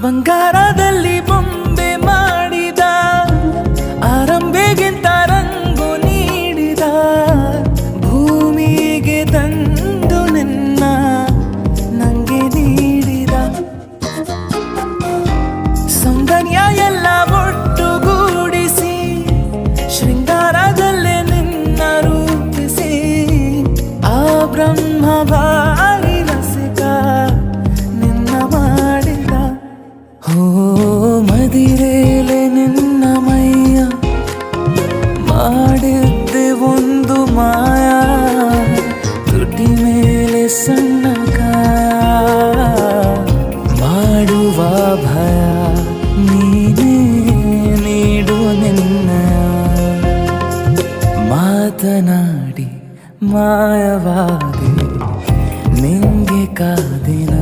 ಬಂಗಾರದಲ್ಲಿ ಬೊಂಬೆ ಮಾಡಿದ ಆರಂಭೆಗಿಂತ ರಂಗು ನೀಡಿದ ಭೂಮಿಗೆ ತಂದು ನಿನ್ನ ನಂಗೆ ನೀಡಿದ ಸೌಂದರ್ಯ ಎಲ್ಲ ಒಟ್ಟುಗೂಡಿಸಿ ಶೃಂಗಾರದಲ್ಲೇ ನಿನ್ನ ರೂಪಿಸಿ ಆ ಬ್ರಹ್ಮ ಭಾರಿ ರಸಿಕ ನಿನ್ನ ಮಾಡಿದ ಹೋ ಮದಿರೇಲೆ ನಿನ್ನ ಮೈಯ ಮಾಡಿದ್ದೆ ಒಂದು ಮಾಯ ತುಟಿ ಮೇಲೆ ಸಣ್ಣ ಕಾಯ ಮಾಡುವ ಭಯ ನೀನೇ ನೀಡು ನಿನ್ನ ಮಾತನಾಡಿ ಮಾಯವಾಗಿ ನಿಂಗೆ ಕಾದಿನ